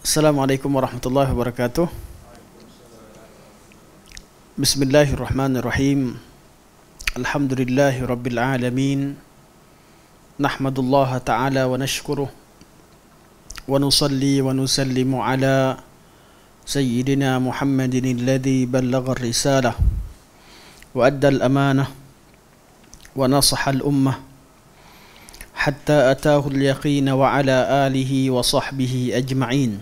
Assalamualaikum warahmatullahi wabarakatuh. Bismillahirrahmanirrahim. Alhamdulillahi rabbil alamin. Nahmadullah ta'ala wa nashkuruh. Wa nusalli wa nusallimu ala Sayyidina Muhammadin alladhi ballagha ar-risalah wa adda al-amanah wa nasaha al-ummah hatta ataahu al-yaqin wa ala alihi wa sahbihi ajma'in.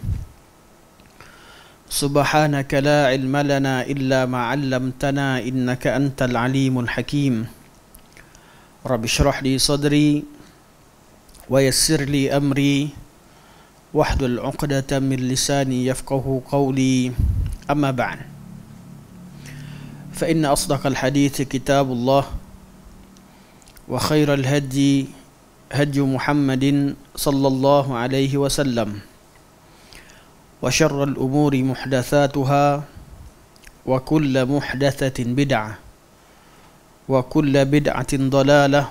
Subhanaka la ilma lana illa ma 'allamtana innaka antal alimul hakim. Rabbi shrah li sadri wa yassir li amri wahlul 'uqdatam min lisani yafqahu qawli. Amma ba'd. Fa inna asdaqal hadits kitabullah wa khairal hadi هدي محمد صلى الله عليه وسلم وشر الأمور محدثاتها وكل محدثة بدعة وكل بدعة ضلالة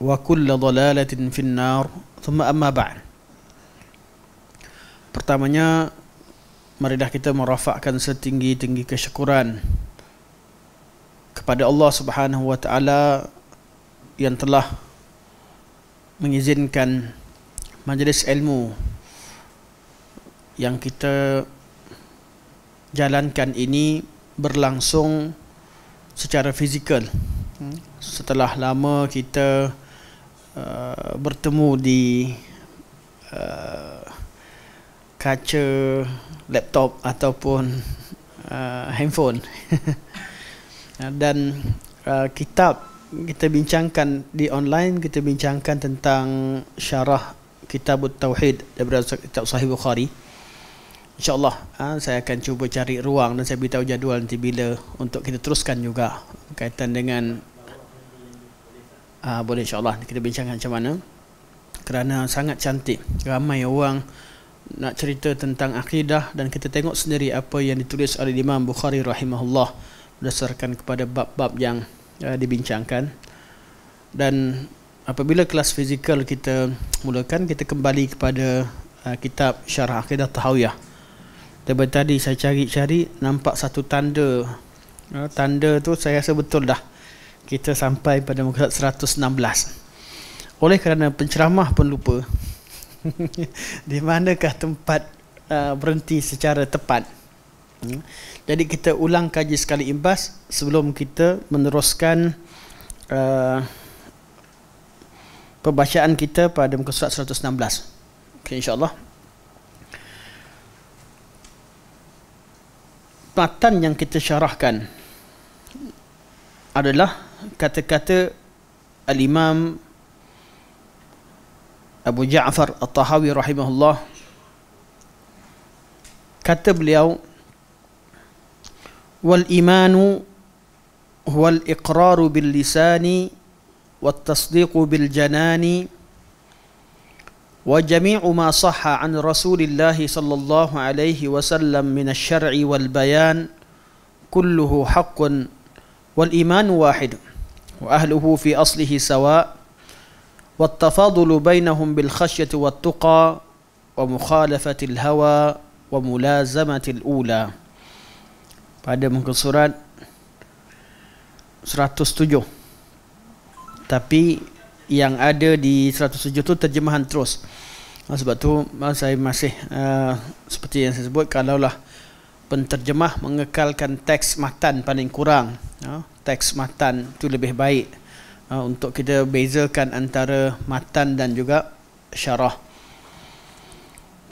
وكل ضلالة في النار ثم أما بعد. Pertamanya, marilah kita merafakkan setinggi-tinggi kesyukuran kepada Allah Subhanahu wa taala yang telah mengizinkan majlis ilmu yang kita jalankan ini berlangsung secara fizikal. Setelah lama kita bertemu di kaca laptop ataupun handphone dan kitab kita bincangkan di online, kita bincangkan tentang syarah Kitab Tauhid daripada kitab Sahih Bukhari. InsyaAllah saya akan cuba cari ruang dan saya beritahu jadual nanti bila untuk kita teruskan juga berkaitan dengan boleh insyaAllah kita bincangkan macam mana, kerana sangat cantik. Ramai orang nak cerita tentang akidah dan kita tengok sendiri apa yang ditulis oleh Imam Bukhari rahimahullah berdasarkan kepada bab-bab yang dibincangkan. Dan apabila kelas fizikal kita mulakan, kita kembali kepada kitab Syarah Aqidah Tahawiyah. Daripada tadi saya cari-cari, nampak satu tanda. Tanda tu saya rasa betul dah kita sampai pada muka 116. Oleh kerana penceramah pun lupa di manakah tempat berhenti secara tepat. Jadi kita ulang kaji sekali imbas sebelum kita meneruskan pembacaan kita pada muka surat 116. Okay, insyaAllah. Matan yang kita syarahkan adalah kata-kata Al-Imam Abu Ja'far At-Tahawi rahimahullah. Kata beliau, wal-imanu huwal iqraru bil lisani wat tasdiqu bil janani wa jami'u ma sahha an Rasulillah sallallahu alaihi wasallam min asy-syar'i wal bayan kulluhu haqqun wal imanu wahid wa ahluhu fi aslihi sawa' wat tafadulu bainahum bil khasyati wat tuqa wa mukhalafati al hawa wa mulazamati al ula. Pada muka surat 107. Tapi yang ada di 107 tu terjemahan terus. Sebab tu saya masih seperti yang saya sebut, kalaulah penterjemah mengekalkan teks matan paling kurang, teks matan tu lebih baik untuk kita bezakan antara matan dan juga syarah.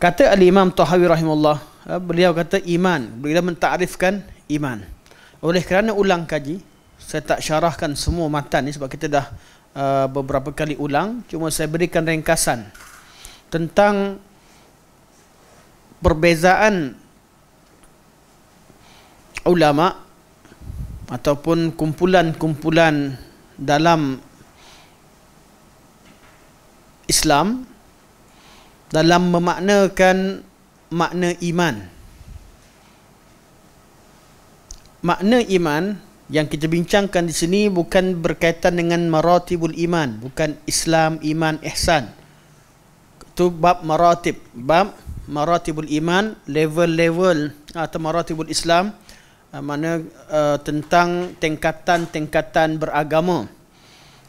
Kata Al-Imam Tahawi rahimahullah, beliau kata iman, beliau mentakrifkan iman. Oleh kerana ulang kaji, saya tak syarahkan semua matan ni sebab kita dah beberapa kali ulang. Cuma saya berikan ringkasan tentang perbezaan ulama ataupun kumpulan-kumpulan dalam Islam dalam memaknakan makna iman. Makna iman yang kita bincangkan di sini bukan berkaitan dengan maratibul iman, bukan Islam, iman, ihsan. Itu bab maratib, bab maratibul iman, level-level atau maratibul Islam, mana tentang tingkatan-tingkatan beragama.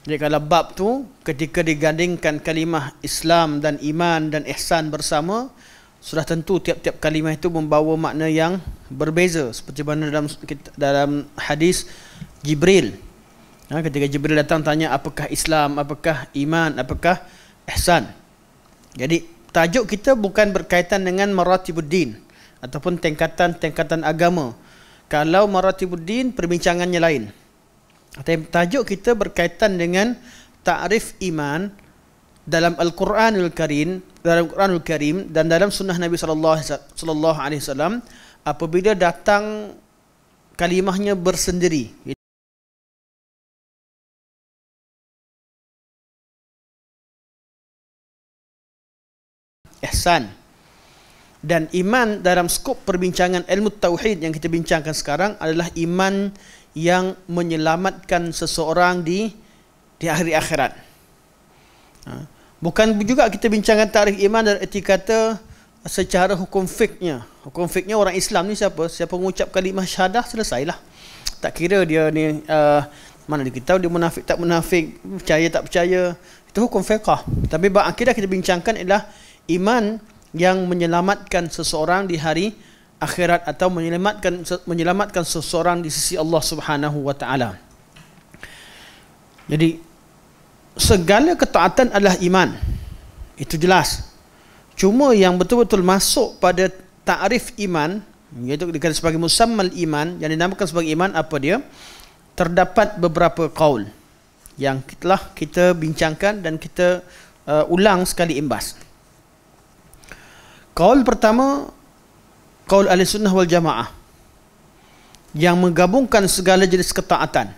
Jadi kalau bab tu ketika digandingkan kalimah Islam dan iman dan ihsan bersama, sudah tentu tiap-tiap kalimah itu membawa makna yang berbeza, seperti mana dalam hadis Jibril. Ketika Jibril datang tanya apakah Islam, apakah iman, apakah ihsan. Jadi tajuk kita bukan berkaitan dengan maratibuddin ataupun tingkatan-tingkatan agama. Kalau maratibuddin perbincangannya lain. Tajuk kita berkaitan dengan ta'rif iman dalam Al-Quranul Karim, dan dalam sunnah Nabi sallallahu alaihi wasallam apabila datang kalimahnya bersendiri. Ihsan dan iman dalam skop perbincangan ilmu tauhid yang kita bincangkan sekarang adalah iman yang menyelamatkan seseorang di hari akhirat. Bukan juga kita bincangkan tarikh iman dan erti kata secara hukum fiknya. Hukum fiknya orang Islam ni siapa? Siapa mengucap kalimah syahadah, selesailah. Tak kira dia ni mana dia tahu dia munafik tak munafik, percaya tak percaya. Itu hukum fiqh. Tapi bab akidah kita bincangkan ialah iman yang menyelamatkan seseorang di hari akhirat atau menyelamatkan seseorang di sisi Allah Subhanahu wa taala. Jadi segala ketaatan adalah iman. Itu jelas. Cuma yang betul-betul masuk pada ta'rif iman, iaitu dikatakan sebagai musammal iman, yang dinamakan sebagai iman, apa dia? Terdapat beberapa qaul yang telah kita bincangkan dan kita ulang sekali imbas. Qaul pertama, qaul Ahlussunnah wal Jamaah, yang menggabungkan segala jenis ketaatan,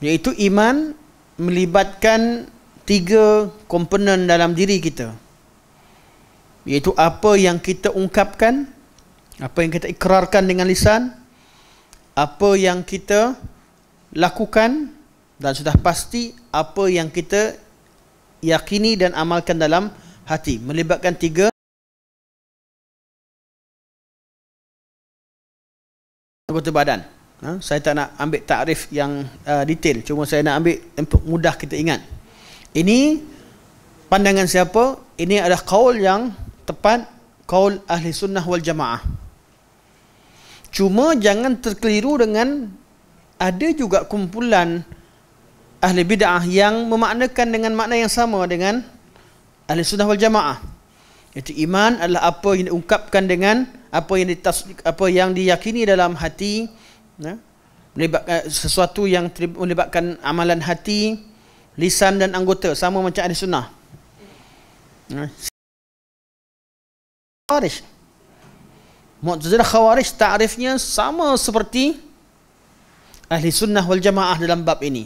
iaitu iman melibatkan 3 komponen dalam diri kita, iaitu apa yang kita ungkapkan, apa yang kita ikrarkan dengan lisan, apa yang kita lakukan, dan sudah pasti apa yang kita yakini dan amalkan dalam hati. Melibatkan 3 anggota badan. Saya tak nak ambil takrif yang detail, cuma saya nak ambil untuk mudah kita ingat. Ini pandangan siapa? Ini adalah qaul yang tepat, qaul ahli sunnah wal jamaah. Cuma jangan terkeliru dengan ada juga kumpulan ahli bid'ah yang memaknakan dengan makna yang sama dengan ahli sunnah wal jamaah. Itu iman adalah apa yang diungkapkan dengan apa yang diyakini dalam hati, melibatkan sesuatu yang melibatkan amalan hati, lisan dan anggota, sama macam ahli sunnah. Khawarij, Mu'tazilah Khawarij ta'rifnya sama seperti ahli sunnah wal jamaah dalam bab ini.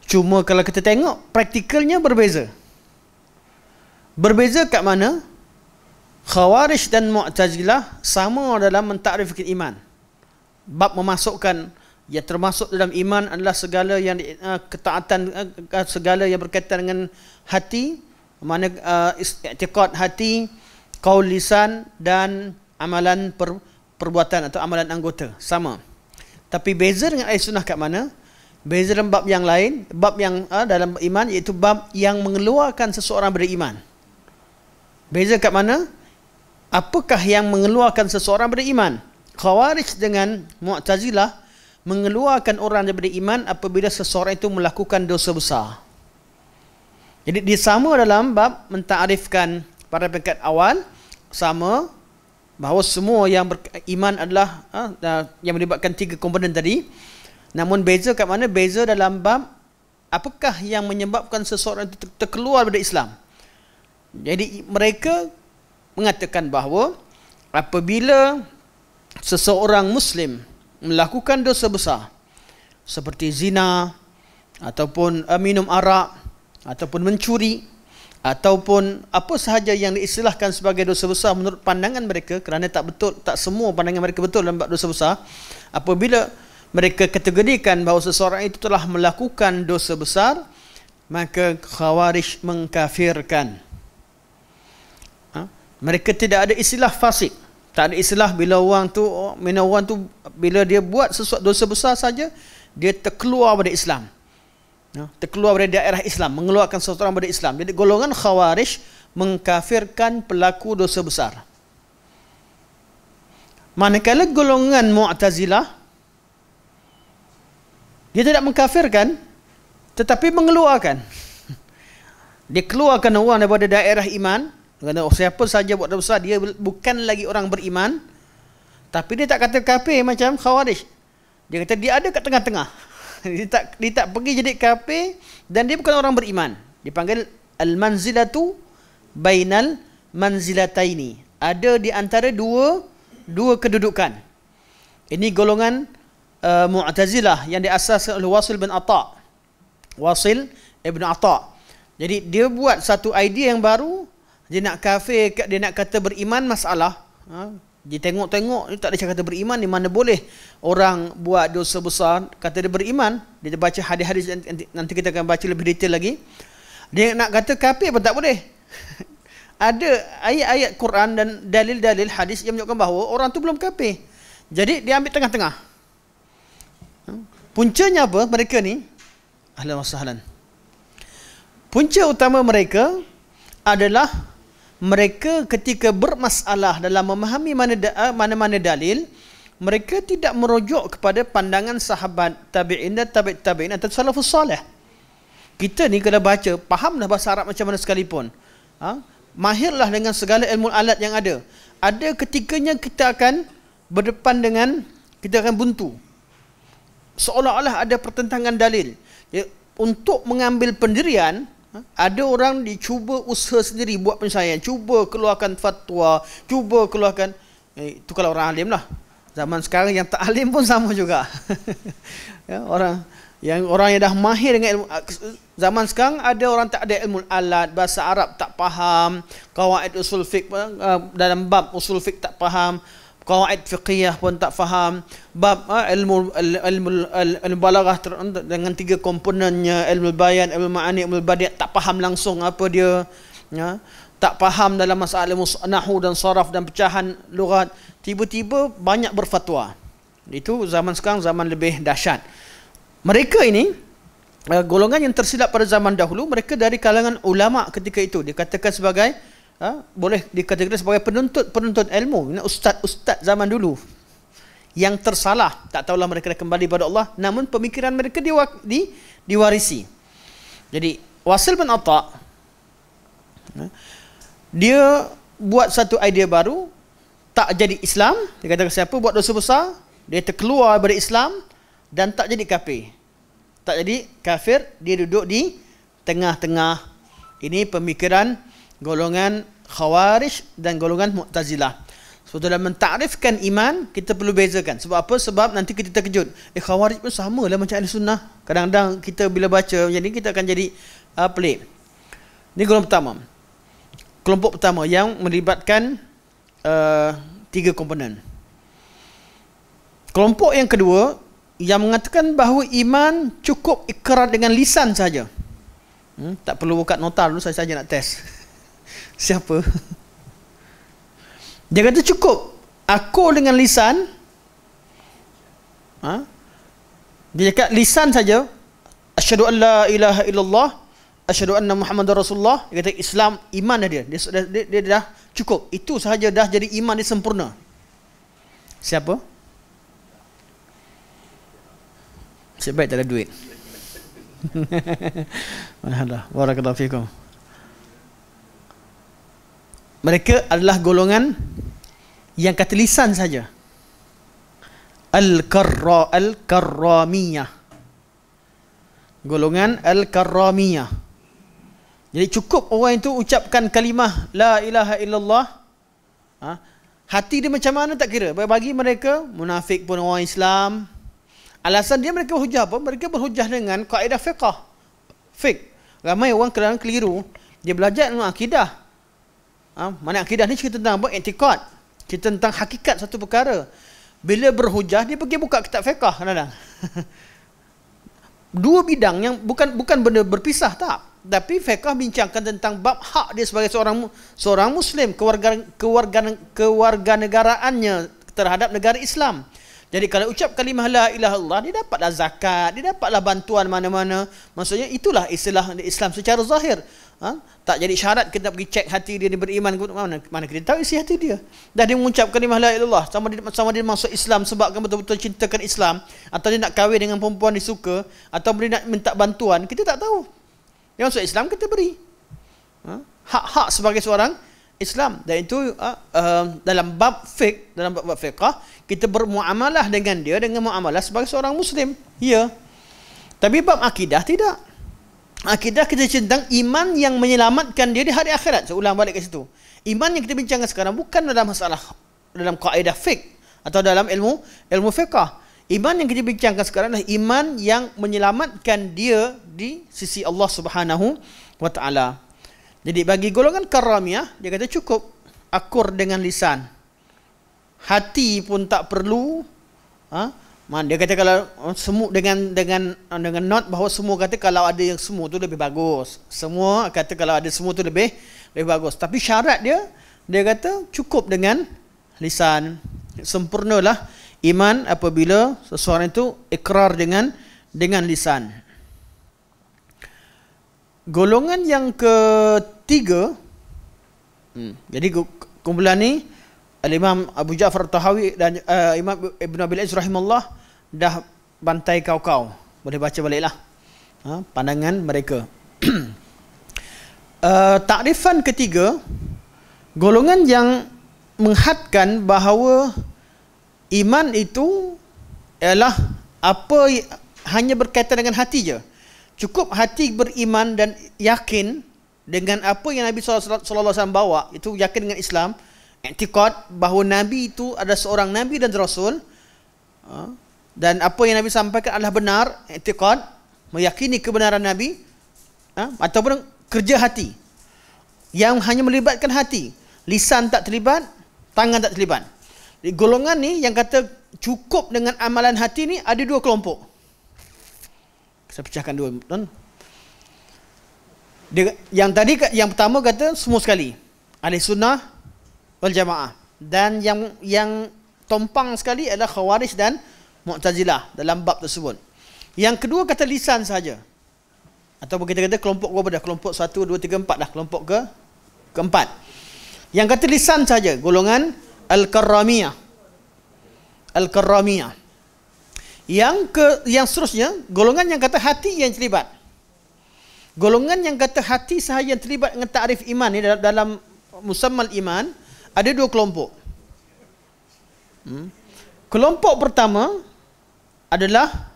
Cuma kalau kita tengok praktikalnya berbeza. Berbeza kat mana? Khawarij dan Mu'tazilah sama dalam mentakrifkan iman. Bab memasukkan, yang termasuk dalam iman adalah segala yang ketaatan, segala yang berkaitan dengan hati, mana i'tiqad hati, qaul lisan dan amalan perbuatan atau amalan anggota, sama. Tapi beza dengan ahli sunnah kat mana? Beza dalam bab yang lain, bab yang dalam iman, iaitu bab yang mengeluarkan seseorang dari iman. Beza kat mana? Apakah yang mengeluarkan seseorang dari iman? Khawarij dengan Mu'tazilah mengeluarkan orang daripada iman apabila seseorang itu melakukan dosa besar. Jadi dia sama dalam bab mentakrifkan pada peringkat awal, sama bahawa semua yang beriman adalah yang melibatkan 3 komponen tadi. Namun beza kat mana? Beza dalam bab apakah yang menyebabkan seseorang itu terkeluar dari Islam. Jadi mereka mengatakan bahawa apabila seseorang Muslim melakukan dosa besar seperti zina, ataupun minum arak, ataupun mencuri, ataupun apa sahaja yang diistilahkan sebagai dosa besar menurut pandangan mereka, kerana tak semua pandangan mereka betul dalam bab dosa besar. Apabila mereka kategorikan bahawa seseorang itu telah melakukan dosa besar, maka Khawarij mengkafirkan. Mereka tidak ada istilah fasik. Tak ada istilah bila orang tu bila dia buat sesuatu dosa besar saja, dia terkeluar dari Islam. Terkeluar dari daerah Islam, mengeluarkan seseorang dari Islam. Jadi golongan Khawarij mengkafirkan pelaku dosa besar. Manakala golongan Mu'tazilah, dia tidak mengkafirkan, tetapi mengeluarkan. Dia keluarkan orang daripada daerah iman. Kerana siapa saja buat dosa besar, dia bukan lagi orang beriman. Tapi dia tak kata kafir macam Khawarij. Dia kata dia ada kat tengah-tengah. Dia tak pergi jadi kafir dan dia bukan orang beriman. Dipanggil al-manzilatu bainal manzilataini. Ada di antara dua kedudukan. Ini golongan Mu'tazilah yang diasaskan oleh Wasil bin Atha. Wasil ibn Atha. Jadi dia buat satu idea yang baru. Dia nak kafir, dia nak kata beriman, masalah. Dia tengok-tengok, dia tak ada cakap kata beriman. Di mana boleh orang buat dosa besar kata dia beriman. Dia baca hadis-hadis, nanti kita akan baca lebih detail lagi. Dia nak kata kafir pun tak boleh. Ada ayat-ayat Quran dan dalil-dalil hadis yang menunjukkan bahawa orang tu belum kafir. Jadi dia ambil tengah-tengah. Puncanya apa mereka ni? Ahlan wa sahlan. Punca utama mereka adalah mereka ketika bermasalah dalam memahami mana-mana dalil, mereka tidak merujuk kepada pandangan sahabat tabi'in dan tabi'in atau salafus salih. Kita ni kalau baca, fahamlah bahasa Arab macam mana sekalipun, mahirlah dengan segala ilmu alat yang ada. Ada ketikanya kita akan berdepan dengan, kita akan buntu. Seolah-olah ada pertentangan dalil. Untuk mengambil pendirian, ada orang dicuba usaha sendiri buat penyelesaian, cuba keluarkan fatwa, cuba keluarkan itu kalau orang alim lah. Zaman sekarang yang tak alim pun sama juga. Orang yang dah mahir dengan ilmu. Zaman sekarang ada orang tak ada ilmu alat, bahasa Arab tak faham, qawaid usul fiqh dalam bab usul fiqh tak faham, qawaid fiqhiyah pun tak faham, bab ilmu balaghah dengan 3 komponennya, ilmu bayan, ilmu ma'ani, ilmu badi' tak faham langsung apa dia, tak faham dalam masalah ilmu nahwu dan saraf dan pecahan lughat, tiba-tiba banyak berfatwa. Itu zaman sekarang zaman lebih dahsyat. Mereka ini golongan yang tersilap pada zaman dahulu, mereka dari kalangan ulama ketika itu dikatakan sebagai boleh dikategorikan sebagai penuntut ilmu, ustaz zaman dulu yang tersalah. Tak tahulah mereka dah kembali pada Allah, namun pemikiran mereka diwarisi. Jadi Wasil bin Atha, dia buat satu idea baru, tak jadi Islam. Dia kata siapa buat dosa besar, dia terkeluar dari Islam dan tak jadi kafir. Tak jadi kafir, dia duduk di tengah-tengah. Ini pemikiran golongan Khawarij dan golongan Mu'tazilah. So dalam mentarifkan iman, kita perlu bezakan. Sebab apa? Sebab nanti kita terkejut. Khawarij pun sama lah macam Ahli Sunnah. Kadang-kadang kita bila baca, jadi kita akan jadi pelik. Ini golongan pertama. Kelompok pertama yang melibatkan 3 komponen. Kelompok yang kedua yang mengatakan bahawa iman cukup ikrar dengan lisan saja. Tak perlu buka nota dulu, saya saja nak test. Siapa? Dia kata cukup akur dengan lisan. Dia cakap lisan saja, asyhadu an la ilaha illallah, asyhadu anna Muhammadar Rasulullah. Dia kata Islam, iman dia dah cukup. Itu sahaja dah jadi iman dia sempurna. Siapa? Sebaik tak ada duit. Alhamdulillah, barakallahu fikum. Mereka adalah golongan yang kata lisan saja. Al-Karramiyah. Golongan Al-Karramiyah. Jadi cukup orang itu ucapkan kalimah La ilaha illallah, hati dia macam mana tak kira. Bagi mereka, munafik pun orang Islam. Alasan dia, mereka berhujah apa? Mereka berhujah dengan kaedah fiqh. Ramai orang kadang keliru. Dia belajar ilmu akidah. Mana akidah ni cerita tentang apa? I'tiqad. Cerita tentang hakikat satu perkara. Bila berhujah, dia pergi buka kitab fiqh kadang-kadang. Dua bidang yang bukan benda berpisah, tak. tapi fiqh bincangkan tentang bab hak dia sebagai seorang muslim, kewarganegaraannya terhadap negara Islam. Jadi kalau ucap kalimah la ilaha illallah, dia dapatlah zakat, dia dapatlah bantuan mana-mana. Maksudnya itulah istilah Islam secara zahir. Tak jadi syarat kita pergi cek hati dia beriman ke mana kita tahu isi hati dia. Dah dia mengucap kalimah la ilaha illallah, sama dia masuk Islam sebabkan betul-betul cintakan Islam, atau dia nak kahwin dengan perempuan dia suka, atau dia nak minta bantuan, kita tak tahu. Dia masuk Islam, kita beri hak-hak sebagai seorang Islam. Dan itu dalam bab fiqh, dalam bab fiqh kita bermuamalah dengan dia dengan muamalah sebagai seorang muslim. Ya. Tapi bab akidah tidak. Akidah kita tentang iman yang menyelamatkan dia di hari akhirat. Saya ulang balik ke situ. Iman yang kita bincangkan sekarang bukan dalam masalah dalam kaedah fiqh atau dalam ilmu fiqh. Iman yang kita bincangkan sekarang adalah iman yang menyelamatkan dia di sisi Allah Subhanahu wa taala. Jadi bagi golongan Karramiyah, dia kata cukup akur dengan lisan. Hati pun tak perlu. Dia kata kalau semua dengan not bahawa semua kata kalau ada yang semua tu lebih bagus. Semua kata kalau ada semua tu lebih bagus. Tapi syarat dia kata cukup dengan lisan. Sempurnalah iman apabila seseorang itu ikrar dengan lisan. Golongan yang ketiga, jadi kumpulan ni Al-Imam Abu Ja'far Tahawi dan Imam Ibn Abil Izz rahimahullah dah bantai kau-kau. Boleh baca baliklah pandangan mereka. Takrifan ketiga, golongan yang menghadkan bahawa iman itu ialah apa hanya berkaitan dengan hati je. Cukup hati beriman dan yakin dengan apa yang Nabi sallallahu alaihi wasallam bawa, itu yakin dengan Islam, i'tiqad bahawa Nabi itu ada seorang Nabi dan Rasul, dan apa yang Nabi sampaikan adalah benar, i'tiqad, meyakini kebenaran Nabi, ataupun kerja hati yang hanya melibatkan hati, lisan tak terlibat, tangan tak terlibat. Di golongan ni yang kata cukup dengan amalan hati ni ada dua kelompok. Saya pecahkan dua. Yang tadi, yang pertama kata semua sekali, ahli sunnah wal jamaah, dan yang tompang sekali adalah Khawarij dan Mu'tazilah dalam bab tersebut. Yang kedua kata lisan saja, ataupun kita kata kelompok berapa dah? Kelompok 1, 2, 3, 4 dah. Kelompok keempat. Yang kata lisan saja, golongan Al-Karramiyah. Al-Karramiyah. Yang seterusnya, golongan yang kata hati yang terlibat. Golongan yang kata hati sahaja yang terlibat dengan ta'rif iman ni dalam musammal iman, ada dua kelompok. Kelompok pertama adalah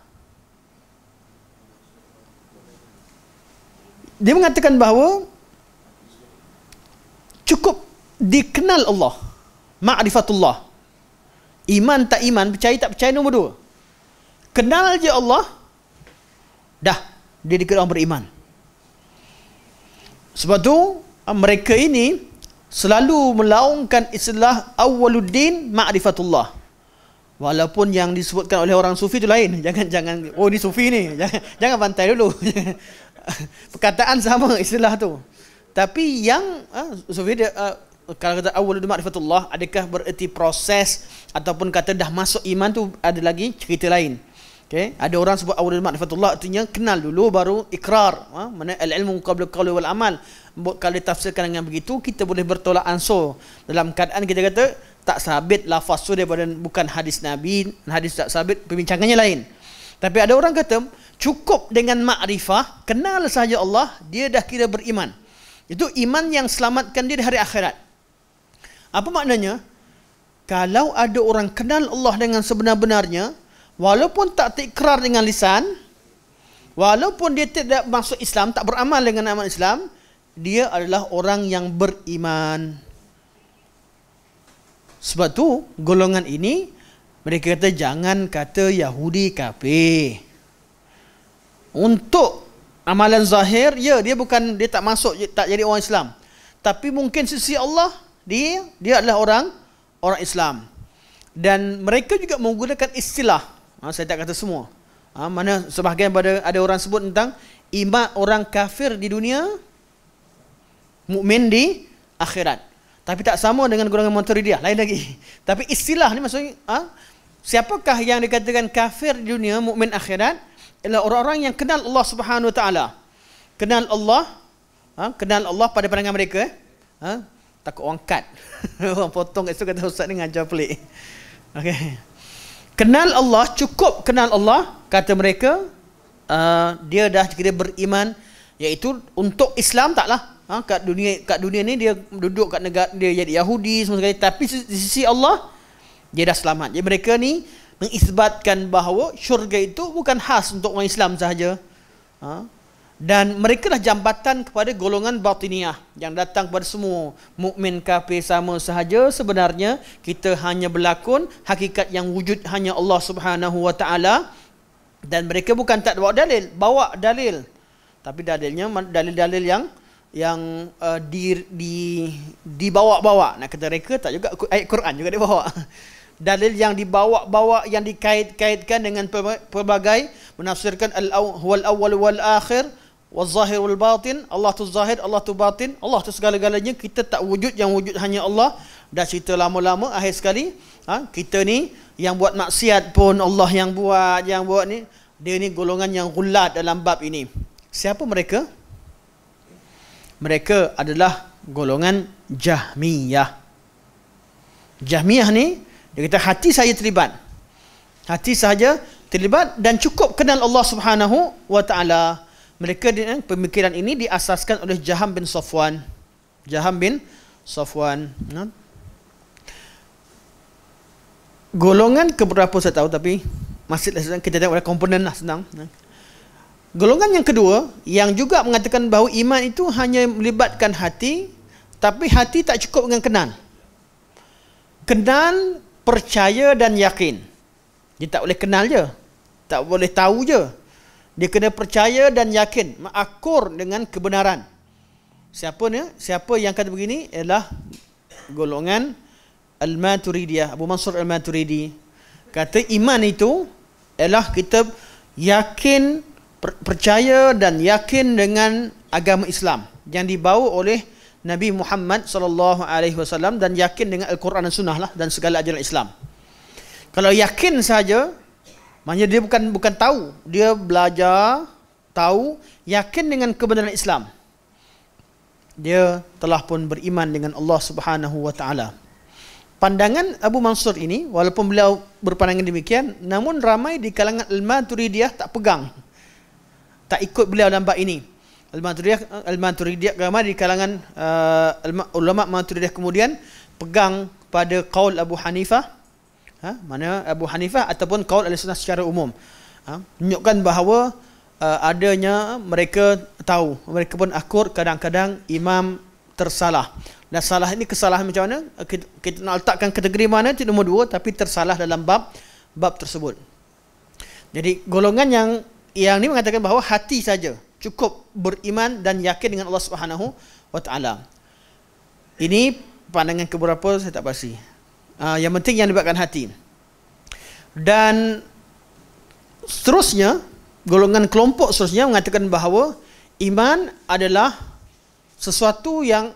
dia mengatakan bahawa cukup dikenal Allah, ma'rifatullah. Iman tak iman, percaya tak percaya, nombor dua. Kenal je Allah, dah dia dikira orang beriman. Sebab tu mereka ini selalu melaungkan istilah awwaluddin ma'rifatullah. Walaupun yang disebutkan oleh orang sufi itu lain. Jangan oh ni sufi ni. Jangan bantai dulu. Perkataan sama istilah tu. Tapi yang sufi dia kalau kata awwaluddin ma'rifatullah, adakah bererti proses ataupun kata dah masuk iman tu, ada lagi cerita lain. Okay. Ada orang sebut awwaluddin ma'rifatullah artinya kenal dulu baru ikrar. Mana al-ilmu qabla al-qawli wal amal. Kalau ditafsirkan dengan begitu, kita boleh bertolak ansur. Dalam keadaan kita kata tak sabit lafaz tu daripada bukan hadis Nabi, hadis tak sabit, perbincangannya lain. Tapi ada orang kata cukup dengan makrifah, kenal sahaja Allah, dia dah kira beriman. Itu iman yang selamatkan dia di hari akhirat. Apa maknanya? Kalau ada orang kenal Allah dengan sebenar-benarnya, walaupun tak ikrar dengan lisan, walaupun dia tidak masuk Islam, tak beramal dengan amal Islam, dia adalah orang yang beriman. Sebab tu golongan ini mereka kata jangan kata Yahudi kafir. Untuk amalan zahir, ya dia tak masuk, tak jadi orang Islam. Tapi mungkin sisi Allah dia adalah orang Islam. Dan mereka juga menggunakan istilah, saya tak kata semua, Mana sebahagian ada orang sebut tentang iman orang kafir di dunia, mukmin di akhirat. Tapi tak sama dengan golongan Maturidiyah, lain lagi. Tapi istilah ni maksudnya siapakah yang dikatakan kafir di dunia, mukmin akhirat? Ialah orang-orang yang kenal Allah Subhanahu Wa Taala. Kenal Allah, kenal Allah pada pandangan mereka. Takut orang cut. Orang potong esok kata ustaz ni ngajar pelik. Okey. Kenal Allah, cukup kenal Allah, kata mereka, dia dah kira beriman, iaitu untuk Islam taklah. Kat dunia ni dia duduk kat negara dia jadi Yahudi semua sekali, tapi di sisi Allah dia dah selamat. Jadi mereka ni mengisbatkan bahawa syurga itu bukan khas untuk orang Islam sahaja. Dan mereka lah jambatan kepada golongan batiniah yang datang kepada semua mukmin kafir sama sahaja. Sebenarnya kita hanya berlakon hakikat yang wujud hanya Allah Subhanahu Wa Taala, dan mereka bukan tak bawa dalil, tapi dalilnya dalil-dalil yang dibawa-bawa. Nak kata mereka tak juga ayat Quran juga dia bawa. Dalil yang dibawa-bawa, yang dikait-kaitkan dengan pelbagai menafsirkan huwal awwal wal akhir wal zahir wal batin, Allah tu zahir, Allah tu batin, Allah tu segala-galanya, kita tak wujud, yang wujud hanya Allah. Dah cerita lama-lama, akhir sekali kita ni yang buat maksiat pun Allah yang buat ni, dia ni golongan yang ghulat dalam bab ini. Siapa mereka? Mereka adalah golongan Jahmiyah. Jahmiyah ni dia kata hati saya terlibat. Hati sahaja terlibat dan cukup kenal Allah Subhanahu Wa Taala. Mereka pemikiran ini diasaskan oleh Jaham bin Safwan. Golongan keberapa saya tahu, tapi masih kita tengok komponen lah, senang. Golongan yang kedua yang juga mengatakan bahawa iman itu hanya melibatkan hati, tapi hati tak cukup dengan kenal. Kenal, percaya dan yakin. Dia tak boleh kenal je, tak boleh tahu je. Dia kena percaya dan yakin, mengakur dengan kebenaran. Siapa yang kata begini ialah golongan Al-Maturidiyah. Abu Mansur Al-Maturidi kata iman itu ialah kita yakin, percaya dan yakin dengan agama Islam yang dibawa oleh Nabi Muhammad SAW, dan yakin dengan Al-Quran dan Sunnah lah, dan segala ajaran Islam. Kalau yakin saja, maknanya dia bukan tahu, dia belajar, tahu, yakin dengan kebenaran Islam. Dia telah pun beriman dengan Allah Subhanahu Wa Taala. Pandangan Abu Mansur ini, walaupun beliau berpandangan demikian, namun ramai di kalangan Al-Maturidiyah tak pegang, tak ikut beliau dalam bab ini. Al-Maturidiyah ramai di kalangan ulama Maturidiyah kemudian pegang pada qaul Abu Hanifah, mana Abu Hanifah ataupun qaul Ahli Sunnah secara umum, menunjukkan bahawa adanya mereka tahu, mereka pun akur kadang-kadang imam tersalah. Dan salah ini kesalahan macam mana? Kita nak letakkan kategori mana itu nombor 2, tapi tersalah dalam bab tersebut. Jadi golongan yang ni mengatakan bahawa hati saja cukup beriman dan yakin dengan Allah Subhanahu Wa Taala. Ini pandangan keberapa saya tak pasti. Yang penting yang libatkan hati. Dan seterusnya, golongan kelompok seterusnya mengatakan bahawa iman adalah sesuatu yang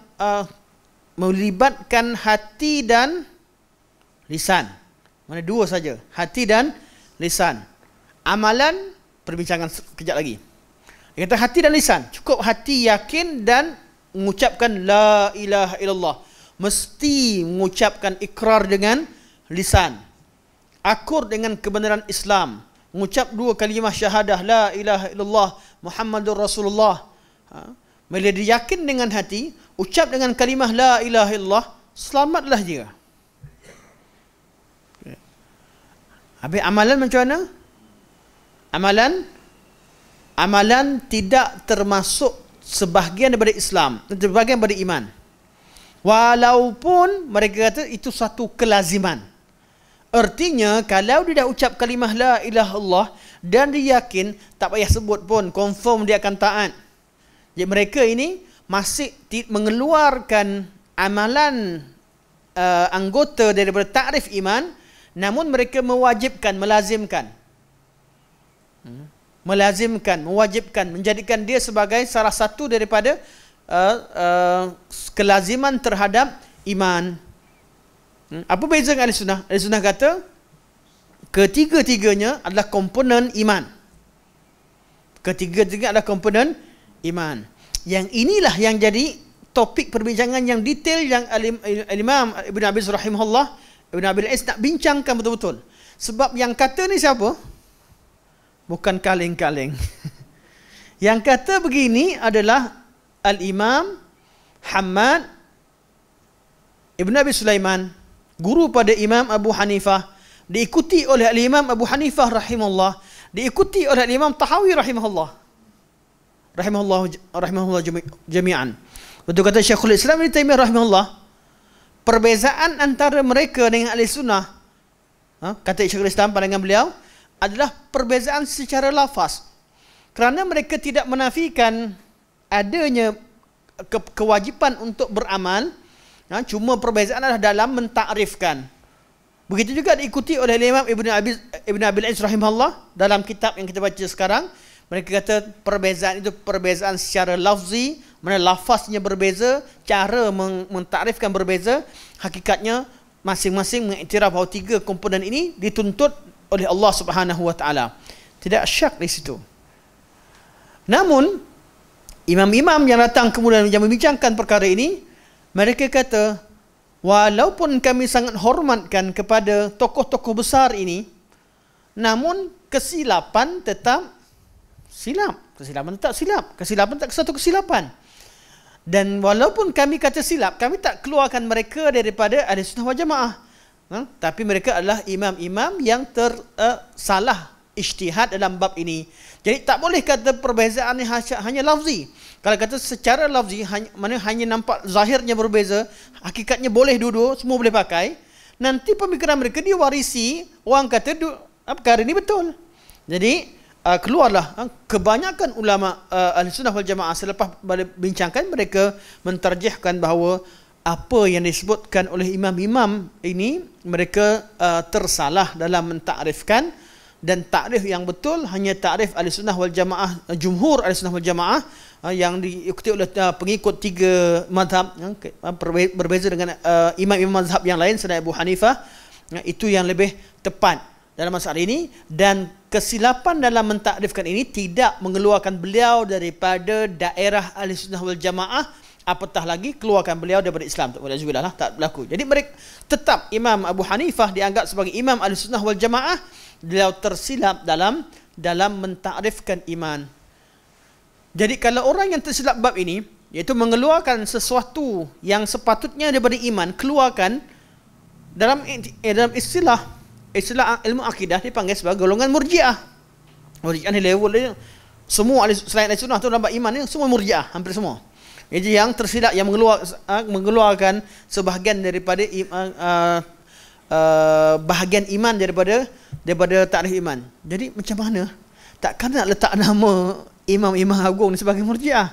melibatkan hati dan lisan. Mana dua saja, hati dan lisan. Amalan, perbincangan kejap lagi. Dia kata hati dan lisan, cukup hati yakin dan mengucapkan la ilaha illallah. Mesti mengucapkan ikrar dengan lisan, akur dengan kebenaran Islam, mengucap 2 kalimah syahadah la ilaha illallah Muhammadur Rasulullah. Bila dia yakin dengan hati, ucap dengan kalimah la ilaha illallah, selamatlah dia. Habis amalan macam mana? Amalan tidak termasuk sebahagian daripada Islam, sebahagian daripada iman. Walaupun mereka kata itu satu kelaziman. Artinya kalau dia dah ucap kalimah la ilaha illallah dan dia yakin, tak payah sebut pun, confirm dia akan taat. Jadi mereka ini masih mengeluarkan amalan anggota daripada takrif iman, namun mereka mewajibkan, melazimkan. melazimkan, mewajibkan, menjadikan dia sebagai salah satu daripada kelaziman terhadap iman. Apa beza dengan Ahli Sunnah? Ahli Sunnah kata ketiga-tiganya adalah komponen iman. Ketiga-tiga adalah komponen iman. Yang inilah yang jadi topik perbincangan yang detail yang Imam Ibn Abil rahimahullah, Ibn Abil Is nak bincangkan betul-betul. Sebab yang kata ni siapa? Bukan kaleng-kaleng. Yang kata begini adalah Al-Imam Hammad Ibn Abi Sulaiman, guru pada Imam Abu Hanifah, diikuti oleh Al-Imam Abu Hanifah rahimahullah, diikuti oleh Al-Imam Tahawi rahimahullah. Rahimahullah jami'an. Betul kata Syekhul Islam Ibn Taimiyah rahimahullah, perbezaan antara mereka dengan Ahli Sunnah, kata Syekhul Islam, pandangan beliau, adalah perbezaan secara lafaz. Kerana mereka tidak menafikan adanya kewajipan untuk beramal, cuma perbezaan adalah dalam mentakrifkan. Begitu juga diikuti oleh Imam Ibn Abil Is rahimahullah dalam kitab yang kita baca sekarang. Mereka kata perbezaan itu perbezaan secara lafzi, mana lafaznya berbeza, cara mentakrifkan berbeza. Hakikatnya masing-masing mengiktiraf bahawa tiga komponen ini dituntut oleh Allah Subhanahu wa taala. Tidak syak di situ. Namun imam-imam yang datang kemudian yang membincangkan perkara ini, mereka kata, walaupun kami sangat hormatkan kepada tokoh-tokoh besar ini, namun kesilapan tetap silap. Kesilapan tetap silap. Kesilapan tak satu kesilapan. Dan walaupun kami kata silap, kami tak keluarkan mereka daripada Ahli Sunnah wal Jamaah. Tapi mereka adalah imam-imam yang salah ijtihad dalam bab ini. Jadi tak boleh kata perbezaan hanya lafzi. Kalau kata secara lafzi hanya nampak zahirnya berbeza, hakikatnya boleh dua-dua, semua boleh pakai. Nanti pemikiran mereka diwarisi, orang kata perkara ini betul. Jadi keluarlah kebanyakan ulama Ahli Sunnah wal Jamaah selepas bincangkan, mereka mentarjihkan bahawa apa yang disebutkan oleh imam-imam ini, mereka tersalah dalam mentakrifkan, dan takrif yang betul hanya takrif Ahli Sunnah wal Jamaah, jumhur Ahli Sunnah wal Jamaah yang diikuti oleh pengikut tiga mazhab, berbeza dengan imam-imam mazhab yang lain selain Abu Hanifah. Itu yang lebih tepat dalam masalah ini, dan kesilapan dalam mentakrifkan ini tidak mengeluarkan beliau daripada daerah Ahli Sunnah wal Jamaah, apatah lagi keluarkan beliau daripada Islam. Tak berlaku. Jadi mereka tetap Imam Abu Hanifah dianggap sebagai imam Ahli Sunnah wal Jamaah. Beliau tersilap dalam mentakrifkan iman. Jadi kalau orang yang tersilap bab ini, iaitu mengeluarkan sesuatu yang sepatutnya daripada iman, keluarkan dalam istilah ilmu akidah dipanggil sebagai golongan Murji'ah. Murji'ah ni level dia semua selain Ahli Sunnah tu dalam bab iman ni semua Murji'ah, hampir semua. Jadi yang tersilap, yang mengeluarkan sebahagian daripada bahagian iman daripada takrif iman. Jadi macam mana? Takkan nak letak nama imam-imam agung ni sebagai Murji'ah?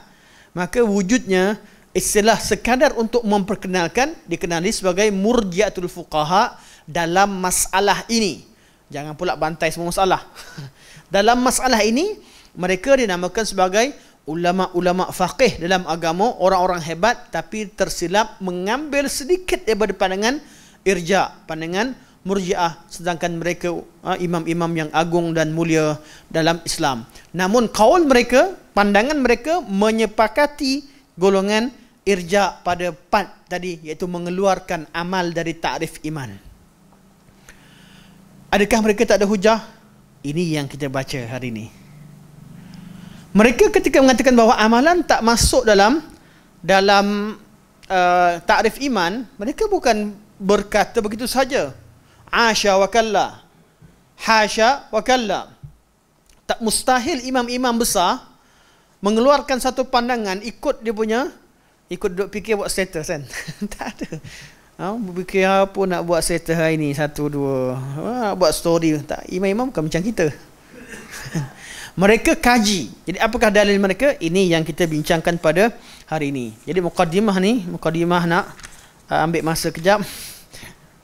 Maka wujudnya istilah sekadar untuk memperkenalkan, dikenali sebagai Murji'atul Fuqaha dalam masalah ini. Jangan pula bantai semua masalah. Dalam masalah ini mereka dinamakan sebagai ulama-ulama faqih dalam agama, orang-orang hebat, tapi tersilap mengambil sedikit daripada pandangan irja', pandangan Murji'ah, sedangkan mereka imam-imam yang agung dan mulia dalam Islam. Namun kaul mereka, pandangan mereka menyepakati golongan irja' pada part tadi, iaitu mengeluarkan amal dari takrif iman. Adakah mereka tak ada hujah? Ini yang kita baca hari ini. Mereka ketika mengatakan bahawa amalan tak masuk dalam takrif iman, mereka bukan berkata begitu saja. Asya wa kalla. Hasya wa kalla. Tak mustahil imam-imam besar mengeluarkan satu pandangan ikut dia punya, ikut duduk fikir buat status kan. Tak ada. Berfikir apa nak buat status hari ni, satu dua, buat story. Tak, imam-imam bukan macam kita. Mereka kaji. Jadi apakah dalil mereka? Ini yang kita bincangkan pada hari ini. Jadi mukadimah nak ambil masa kejap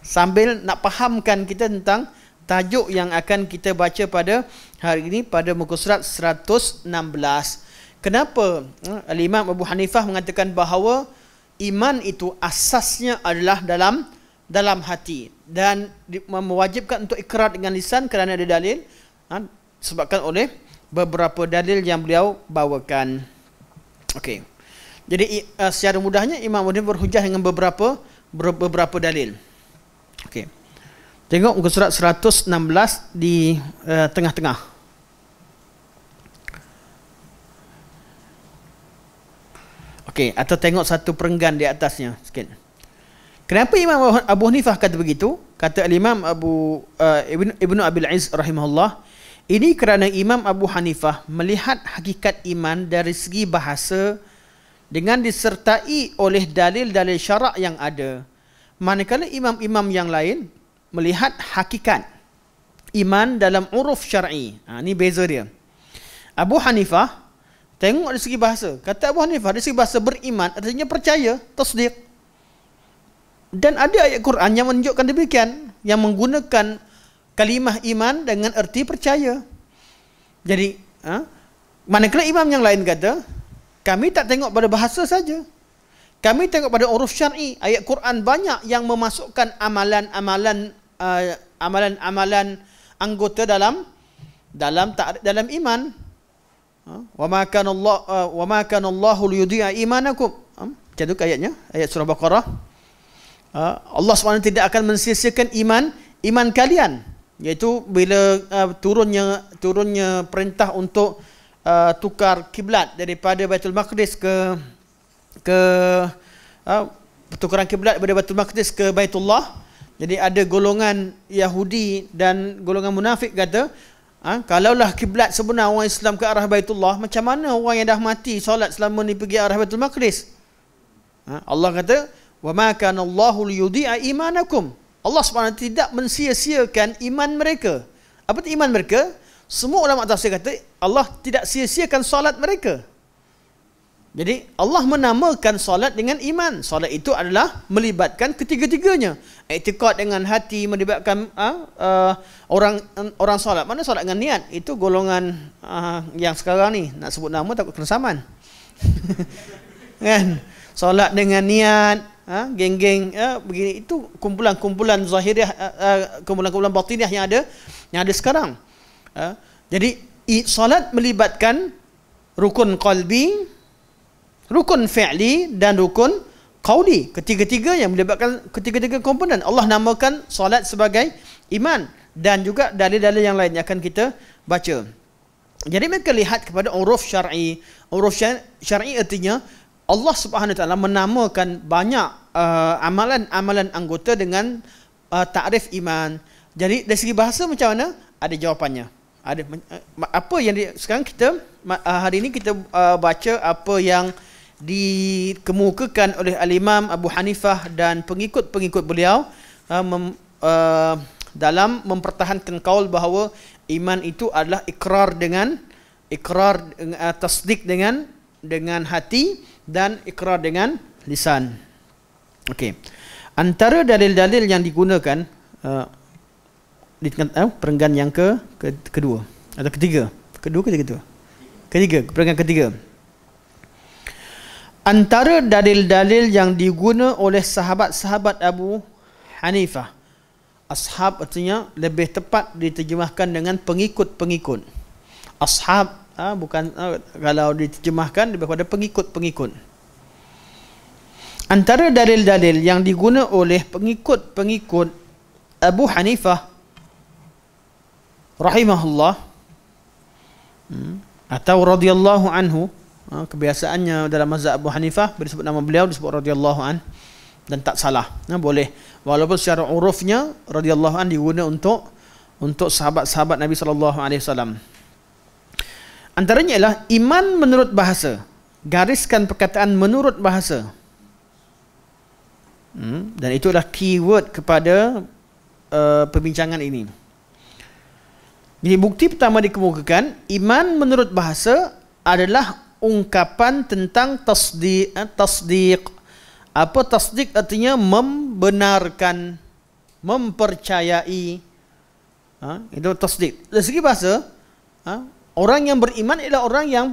sambil nak fahamkan kita tentang tajuk yang akan kita baca pada hari ini pada muka surat 116. Kenapa Al-Imam Abu Hanifah mengatakan bahawa iman itu asasnya adalah dalam hati dan mewajibkan untuk ikrar dengan lisan kerana ada dalil sebabkan oleh beberapa dalil yang beliau bawakan. Okey. Jadi secara mudahnya Imam Abu Hanifah berhujah dengan beberapa dalil. Okey. Tengok muka surat 116 di tengah-tengah. Okey, atau tengok satu perenggan di atasnya sikit. Kenapa Imam Abu Hanifah kata begitu? Kata Imam Ibnu Abil Izz rahimahullah, ini kerana Imam Abu Hanifah melihat hakikat iman dari segi bahasa dengan disertai oleh dalil-dalil syarak yang ada. Manakala imam-imam yang lain melihat hakikat iman dalam uruf syar'i. Ini beza dia. Abu Hanifah tengok dari segi bahasa. Kata Abu Hanifah dari segi bahasa beriman artinya percaya, tasdiq. Dan ada ayat Quran yang menunjukkan demikian, yang menggunakan kalimah iman dengan erti percaya. Jadi, manakala imam yang lain kata, kami tak tengok pada bahasa saja. Kami tengok pada uruf syar'i. Ayat Quran banyak yang memasukkan amalan-amalan anggota dalam iman. Wa ma kana Allahu liyudhi'a imanakum. Macam tu ayatnya, ayat surah Baqarah. Allah SWT tidak akan mensia-siakan iman kalian, iaitu bila turunnya perintah untuk tukar kiblat daripada Baitul Maqdis ke pertukaran kiblat daripada Baitul Maqdis ke Baitullah. Jadi ada golongan Yahudi dan golongan munafik kata, kalaulah kiblat sebenar orang Islam ke arah Baitullah, macam mana orang yang dah mati solat selama ni pergi arah Baitul Maqdis? Allah kata, wa ma kana Allahu liyudhi'a imanakum. Allah SWT tidak mensia-siakan iman mereka. Apa itu iman mereka? Semua ulama tafsir kata Allah tidak sia-siakan solat mereka. Jadi Allah menamakan solat dengan iman. Solat itu adalah melibatkan ketiga-tiganya. I'tiqad dengan hati, melibatkan orang solat. Mana solat dengan niat? Itu golongan yang sekarang ni nak sebut nama takut kena saman. Kan? Solat dengan niat, geng-geng begini, itu kumpulan-kumpulan zahiriah, kumpulan-kumpulan batiniah yang ada sekarang. Jadi solat melibatkan rukun qalbi, rukun fi'li dan rukun qauli. Ketiga-tiga yang melibatkan ketiga-tiga komponen. Allah namakan solat sebagai iman dan juga dalil-dalil yang lain yang akan kita baca. Jadi mereka lihat kepada uruf syar'i. Uruf syar'i artinya Allah Subhanahu Wa Taala menamakan banyak amalan-amalan anggota dengan takrif iman. Jadi dari segi bahasa macam mana? Ada jawapannya. Ada apa yang sekarang kita hari ini kita baca apa yang dikemukakan oleh Al-Imam Abu Hanifah dan pengikut-pengikut beliau dalam mempertahankan kaul bahawa iman itu adalah ikrar tasdik dengan hati dan ikrar dengan lisan. Okey. Antara dalil-dalil yang digunakan di perenggan yang kedua atau ketiga. Perenggan ketiga. Antara dalil-dalil yang diguna oleh sahabat-sahabat Abu Hanifah. Ashab artinya lebih tepat diterjemahkan dengan pengikut-pengikut. Ashab bukan kalau diterjemahkan lebih kepada pengikut-pengikut. Antara dalil-dalil yang diguna oleh pengikut-pengikut Abu Hanifah rahimahullah atau radhiyallahu anhu, kebiasaannya dalam mazhab Abu Hanifah bila disebut nama beliau disebut radhiyallahu an dan tak salah. Boleh. Walaupun secara urufnya radhiyallahu an diguna untuk sahabat-sahabat Nabi sallallahu alaihi wasallam. Antaranya ialah iman menurut bahasa. Gariskan perkataan menurut bahasa. Dan itu adalah keyword kepada perbincangan ini. Jadi bukti pertama dikemukakan, iman menurut bahasa adalah ungkapan tentang tasdiq. Apa tasdiq artinya? Membenarkan, mempercayai Itu tasdik. Dari segi bahasa, orang yang beriman adalah orang yang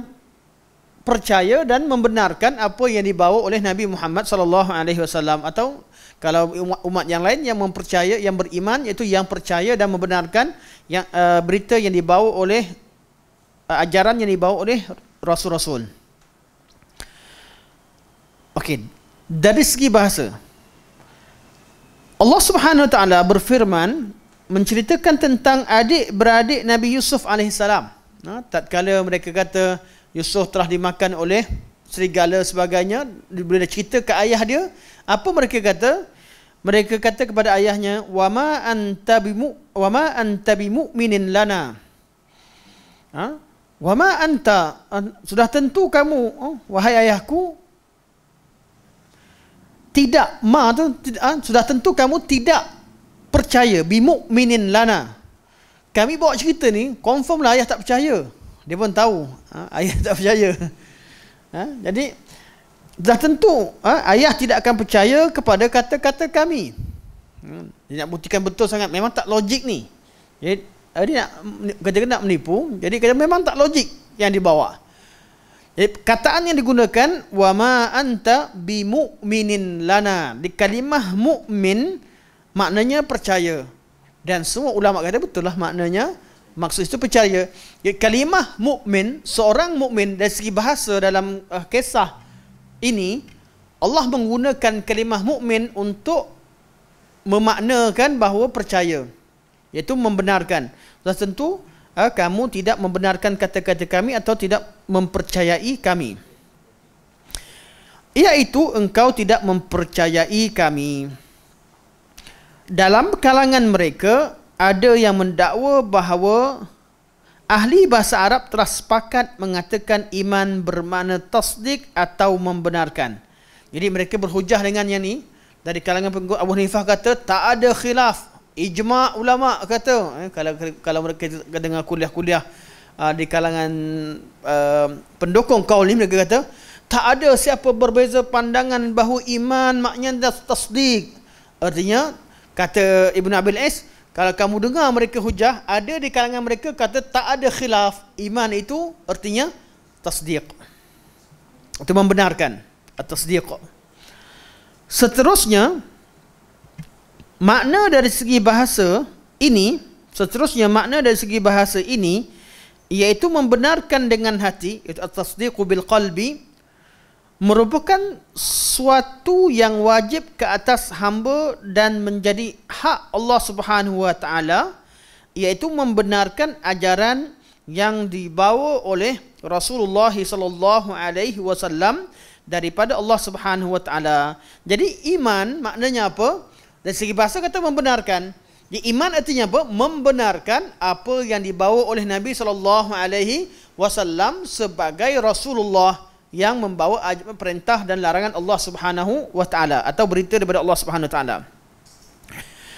percaya dan membenarkan apa yang dibawa oleh Nabi Muhammad sallallahu alaihi wasallam, atau kalau umat yang lain yang mempercaya, yang beriman, iaitu yang percaya dan membenarkan yang berita yang dibawa oleh ajaran yang dibawa oleh rasul-rasul. Okey, dari segi bahasa, Allah Subhanahu wa taala berfirman menceritakan tentang adik-beradik Nabi Yusuf alaihissalam. Tatkala mereka kata Yusuf telah dimakan oleh serigala sebagainya, bila dia cerita ke ayah dia, apa mereka kata? Mereka kata kepada ayahnya, wa ma anta bimu'minin lana. Wa ma anta, sudah tentu kamu, wahai ayahku, tidak, sudah tentu kamu tidak percaya, bimu'minin lana. Kami bawa cerita ni, confirm lah ayah tak percaya. Dia pun tahu ayah tak percaya. Jadi dah tentu ayah tidak akan percaya kepada kata-kata kami. Dia nak buktikan betul sangat, memang tak logik ni. Jadi dia nak menipu, jadi kata memang tak logik yang dibawa. Jadi kataan yang digunakan wa ma anta bimu'minin lana, di kalimah mukmin maknanya percaya. Dan semua ulama kata betul lah maknanya, maksud itu percaya. Jadi kalimah mukmin, seorang mukmin dari segi bahasa dalam kisah ini, Allah menggunakan kalimah mukmin untuk memaknakan bahawa percaya, iaitu membenarkan. Sudah tentu kamu tidak membenarkan kata-kata kami atau tidak mempercayai kami, iaitu engkau tidak mempercayai kami. Dalam kalangan mereka ada yang mendakwa bahawa ahli bahasa Arab telah sepakat mengatakan iman bermakna tasdik atau membenarkan. Jadi mereka berhujah dengan yang ni. Dari kalangan pengikut Abu Hanifah kata tak ada khilaf, ijma' ulama kata. Kalau mereka dengar kuliah-kuliah di kalangan pendukung kaul ni, mereka kata tak ada siapa berbeza pandangan bahawa iman maknanya tasdik. Artinya, kata Ibn Abil Is, kalau kamu dengar mereka hujah, ada di kalangan mereka kata tak ada khilaf, iman itu artinya tasdiq, itu membenarkan, tasdiq. Seterusnya makna dari segi bahasa ini, iaitu membenarkan dengan hati, iaitu at-tasdiqu bil qalbi, merupakan suatu yang wajib ke atas hamba dan menjadi hak Allah Subhanahu wa taala, iaitu membenarkan ajaran yang dibawa oleh Rasulullah sallallahu alaihi wasallam daripada Allah Subhanahu wa taala. Jadi iman maknanya apa? Dari segi bahasa kata membenarkan. Jadi iman artinya apa? Membenarkan apa yang dibawa oleh Nabi sallallahu alaihi wasallam sebagai Rasulullah yang membawa perintah dan larangan Allah Subhanahu wa taala atau berita daripada Allah Subhanahu wa taala.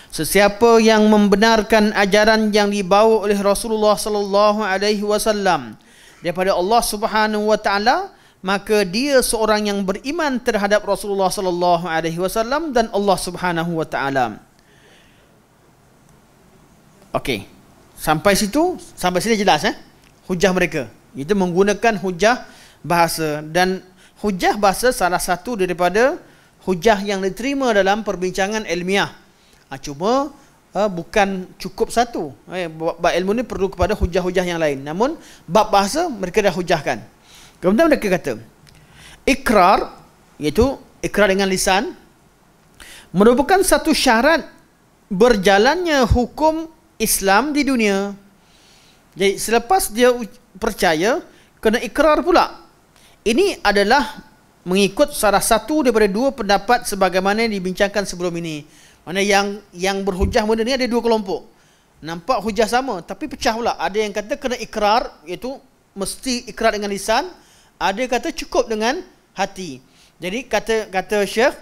Sesiapa yang membenarkan ajaran yang dibawa oleh Rasulullah sallallahu alaihi wasallam daripada Allah Subhanahu wa taala, maka dia seorang yang beriman terhadap Rasulullah sallallahu alaihi wasallam dan Allah Subhanahu wa taala. Okey. Sampai sini jelas hujah mereka. Itu menggunakan hujah bahasa, dan hujah bahasa salah satu daripada hujah yang diterima dalam perbincangan ilmiah. Cuma bukan cukup satu. Bab ilmu ni perlu kepada hujah-hujah yang lain. Namun bab bahasa mereka dah hujahkan. Kemudian mereka kata ikrar, iaitu ikrar dengan lisan, merupakan satu syarat berjalannya hukum Islam di dunia. Jadi selepas dia percaya, kena ikrar pula. Ini adalah mengikut salah satu daripada dua pendapat sebagaimana yang dibincangkan sebelum ini. Mana yang berhujah benda ni ada dua kelompok. Nampak hujah sama tapi pecah pula. Ada yang kata kena ikrar, iaitu mesti ikrar dengan lisan. Ada yang kata cukup dengan hati. Jadi kata Syekh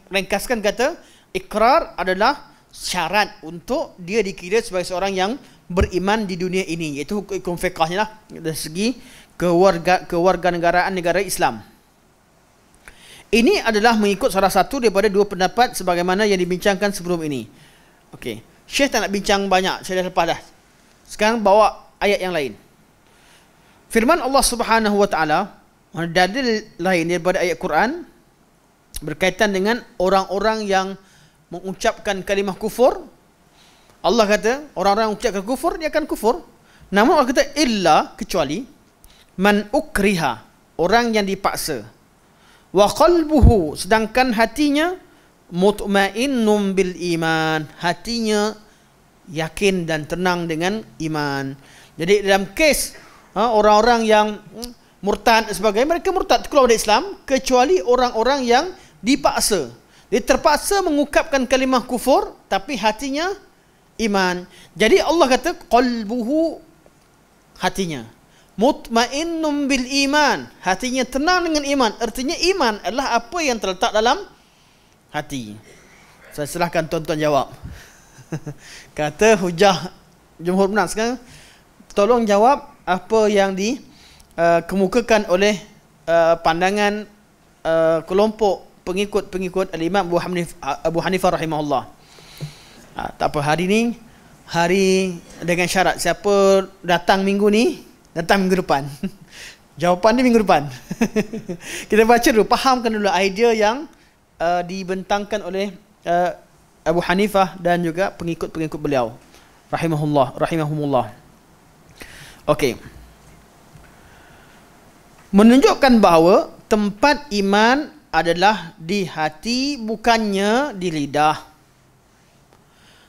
ringkaskan kata ikrar adalah syarat untuk dia dikira sebagai seorang yang beriman di dunia ini, iaitu hukum fiqahnya lah dari segi kewarganegaraan negara Islam. Ini adalah mengikut salah satu daripada dua pendapat sebagaimana yang dibincangkan sebelum ini. Okey. Syekh tak nak bincang banyak, saya dah lepas dah. Sekarang bawa ayat yang lain. Firman Allah Subhanahu wa taala, dalil lain daripada ayat Quran berkaitan dengan orang-orang yang mengucapkan kalimah kufur. Allah kata, orang-orang yang mengucapkan kufur, dia akan kufur. Namun Allah kata, illa, kecuali, man ukriha, orang yang dipaksa. Wa qalbuhu, sedangkan hatinya, mutmainnum bil iman, hatinya yakin dan tenang dengan iman. Jadi dalam kes orang-orang yang murtad dan sebagainya, mereka murtad keluar dari Islam, kecuali orang-orang yang dipaksa. Dia terpaksa mengungkapkan kalimah kufur tapi hatinya iman. Jadi Allah kata qalbuhu, hatinya, mutmainnum bil iman, hatinya tenang dengan iman. Artinya iman adalah apa yang terletak dalam hati. Saya serahkan tuan-tuan jawab. Kata hujah jumhur benar. Sekarang tolong jawab apa yang dikemukakan oleh pandangan kelompok pengikut Al-Imam Abu Hanifah rahimahullah. Tak apa, hari ni hari dengan syarat siapa datang minggu ni, datang minggu depan. Jawapan ni minggu depan. Kita baca dulu, fahamkan dulu idea yang dibentangkan oleh Abu Hanifah dan juga pengikut-pengikut beliau rahimahumullah. Okey. Menunjukkan bahawa tempat iman adalah di hati, bukannya di lidah.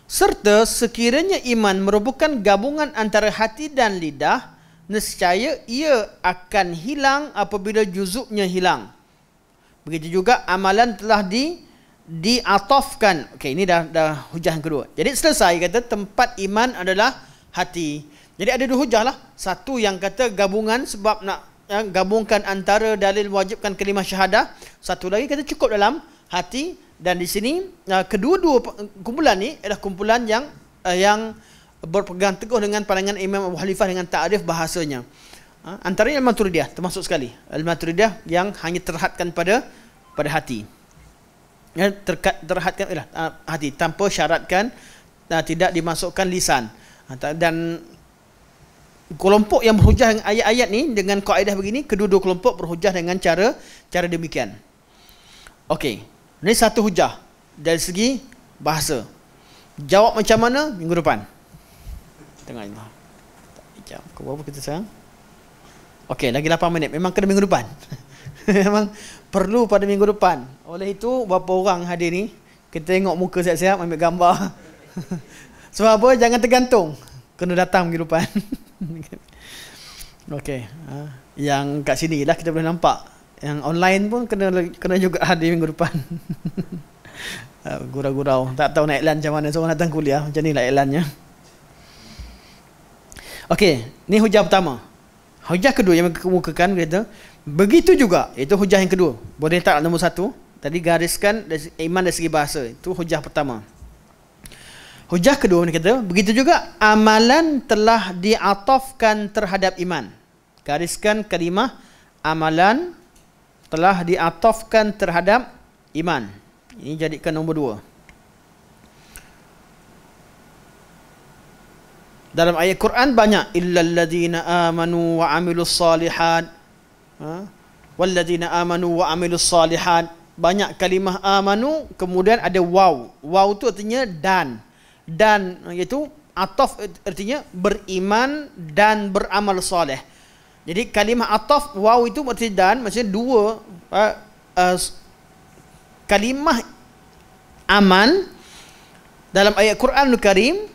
Serta sekiranya iman merupakan gabungan antara hati dan lidah, nescaya ia akan hilang apabila juzuknya hilang. Begitu juga amalan telah diatafkan. Okey, ini dah hujah yang kedua. Jadi selesai kata tempat iman adalah hati. Jadi ada dua hujah lah. Satu yang kata gabungan sebab nak gabungkan antara dalil mewajibkan kalimah syahadah. Satu lagi kata cukup dalam hati. Dan di sini kedua-dua kumpulan ni adalah kumpulan yang berpegang teguh dengan pandangan Imam Abu Hanifah dengan ta'rif bahasanya. Antaranya Al-Maturidiyah termasuk sekali. Al-Maturidiyah yang hanya terhadkan pada hati. Terhadkan hati tanpa syaratkan, tidak dimasukkan lisan. Dan kelompok yang berhujah dengan ayat-ayat ni dengan kaedah begini, kedua-dua kelompok berhujah dengan cara demikian. Okey, ini satu hujah dari segi bahasa. Jawab macam mana minggu depan. Tengok ini. Jam ke berapa kita sekarang? Okey, lagi 8 minit. Memang kena minggu depan. Memang perlu pada minggu depan. Oleh itu, berapa orang hadir ni, kita tengok muka siap-siap, ambil gambar. Sebab apa? Jangan tergantung. Kena datang minggu depan. Okey, yang kat sini lah kita boleh nampak. Yang online pun kena juga hadir minggu depan. Gurau-gurau, tak tahu nak iklan macam mana. Seorang datang kuliah macam ni lah iklannya. Okey, ni hujah pertama. Hujah kedua yang kemukakan kata begitu juga, itu hujah yang kedua. Boleh tak nombor satu? Tadi gariskan iman dari segi bahasa. Itu hujah pertama. Hujah kedua ni kata begitu juga amalan telah diatafkan terhadap iman. Gariskan kalimah amalan telah diatafkan terhadap iman. Ini jadikan nombor dua. Dalam ayat Quran banyak illal ladzina amanu wa amilus solihat. Walladzina amanu wa amilus solihat. Banyak kalimah amanu, kemudian ada waw. Waw tu artinya dan. Dan iaitu ataf artinya beriman dan beramal soleh. Jadi kalimah ataf waw itu berarti dan, maksudnya dua kalimah aman dalam ayat Quranul Karim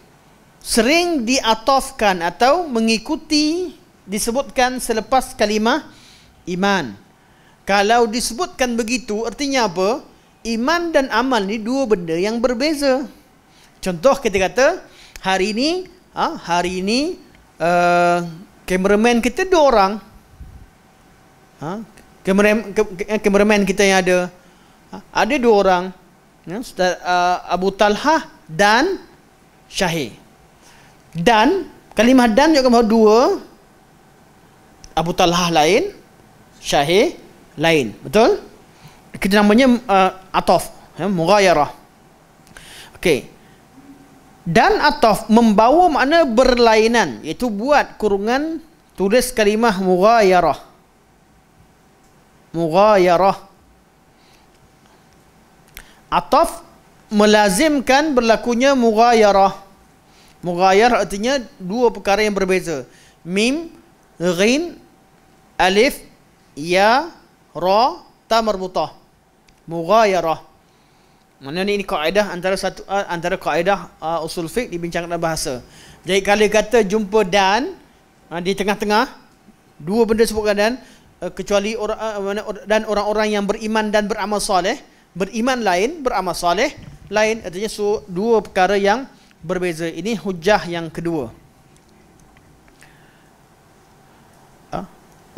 sering diatafkan atau mengikuti disebutkan selepas kalimah iman. Kalau disebutkan begitu artinya apa? Iman dan amal ni dua benda yang berbeza. Contoh kita kata hari ini kameraman kita 2 orang. Kameraman kita yang ada 2 orang. Abu Talhah dan Syahir. Dan kalimah dan juga bahawa 2. Abu Talhah lain, Syahir lain. Betul? Kita namanya ataf, mughayarah. Okey. Dan ataf membawa makna berlainan, iaitu buat kurungan tulis kalimah mughayarah. Mughayarah. Ataf melazimkan berlakunya mughayarah. Mughayarah artinya dua perkara yang berbeza. Mim, ghin, alif, ya, ra, ta marbutah. Mughayarah. Maknanya ini kaedah antara kaedah usul fiqh dibincangkan dalam bahasa. Jadi kalau kata jumpa dan di tengah-tengah dua benda sebutkan dan kecuali dan orang-orang yang beriman dan beramal soleh, beriman lain, beramal soleh lain, artinya dua perkara yang berbeza. Ini hujah yang kedua.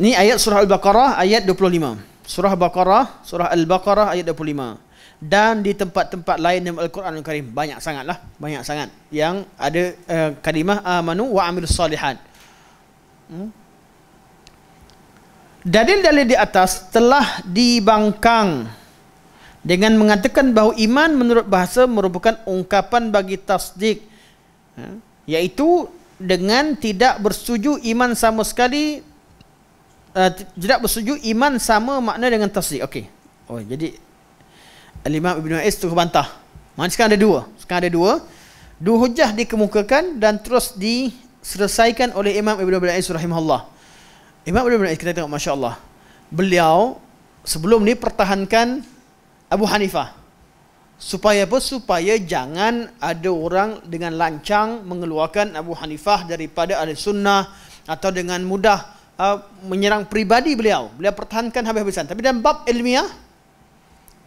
Ini ayat surah Al-Baqarah ayat 25. Surah Baqarah, surah Al-Baqarah ayat 25. Dan di tempat-tempat lain dalam Al-Quran Al-Karim banyak sangatlah, banyak sangat yang ada kalimah amanu wa amilus solihat. Dalil-dalil di atas telah dibangkang dengan mengatakan bahawa iman menurut bahasa merupakan ungkapan bagi tasdik, iaitu dengan tidak bersetuju iman sama sekali, tidak bersetuju iman sama makna dengan tasdik. Okey. Oh, jadi Al-Imam Ibn Ais tu bantah. Maksudnya sekarang ada dua. Dua hujah dikemukakan dan terus diselesaikan oleh Imam Ibn Ais rahimahullah. Imam Ibn Ais, kita tengok, Masya Allah, beliau sebelum ni pertahankan Abu Hanifah. Supaya apa? Supaya jangan ada orang dengan lancang mengeluarkan Abu Hanifah daripada ahli sunnah atau dengan mudah menyerang pribadi beliau. Beliau pertahankan habis-habisan. Tapi dalam bab ilmiah,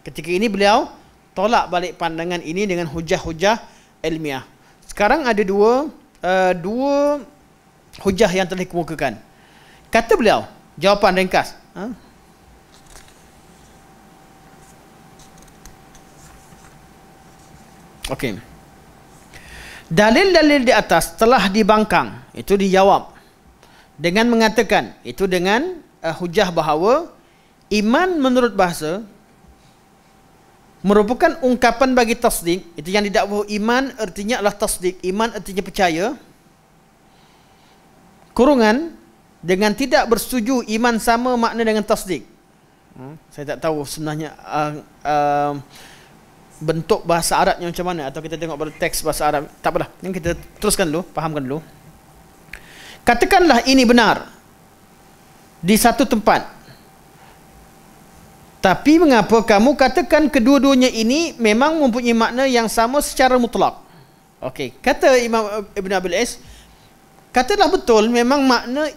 ketika ini beliau tolak balik pandangan ini dengan hujah-hujah ilmiah. Sekarang ada dua hujah yang telah dikemukakan. Kata beliau, jawapan ringkas. Okey. Dalil-dalil di atas telah dibangkang, itu dijawab dengan mengatakan, itu dengan hujah bahawa iman menurut bahasa merupakan ungkapan bagi tasdik. Itu yang didakwa iman artinya adalah tasdik, iman artinya percaya. Kurungan dengan tidak bersetuju iman sama makna dengan tasdik. Saya tak tahu sebenarnya bentuk bahasa Arabnya macam mana, atau kita tengok pada teks bahasa Arab. Tak apalah, yang kita teruskan dulu, fahamkan dulu. Katakanlah ini benar di satu tempat, tapi mengapa kamu katakan kedua-duanya ini memang mempunyai makna yang sama secara mutlak? Okey, kata Imam Ibn Abil Is, katalah betul memang makna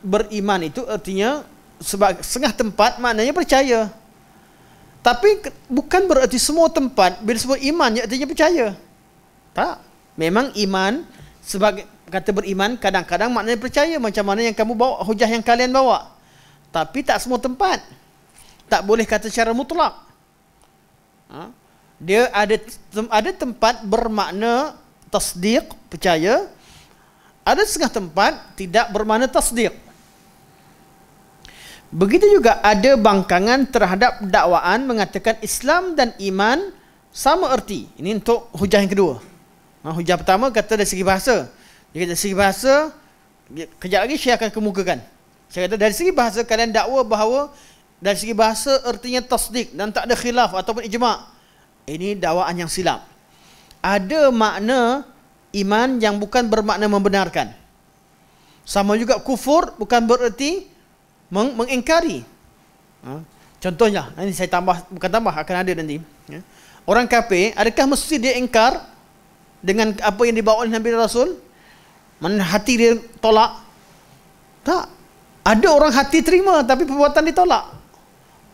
beriman itu artinya sebagai setengah tempat maknanya percaya. Tapi bukan berarti semua tempat bila sebut iman artinya percaya. Tak. Memang iman sebagai kata beriman kadang-kadang maknanya percaya, macam mana yang kamu bawa, hujah yang kalian bawa. Tapi tak semua tempat. Tak boleh kata secara mutlak. Dia ada tempat bermakna tasdiq, percaya. Ada setengah tempat tidak bermakna tasdiq. Begitu juga ada bangkangan terhadap dakwaan mengatakan Islam dan iman sama erti. Ini untuk hujah yang kedua. Hujah pertama kata dari segi bahasa. Jadi dari segi bahasa, kejap lagi saya akan kemukakan. Saya kata dari segi bahasa kalian dakwa bahawa dari segi bahasa artinya tasdik dan tak ada khilaf ataupun ijma'. Ini dakwaan yang silap. Ada makna iman yang bukan bermakna membenarkan. Sama juga kufur bukan bererti mengingkari. Contohnya, ini saya tambah, bukan tambah, akan ada nanti. Orang kafir, adakah mesti dia ingkar dengan apa yang dibawa oleh Nabi Rasul? Mana hati dia tolak? Tak. Ada orang hati terima tapi perbuatan ditolak.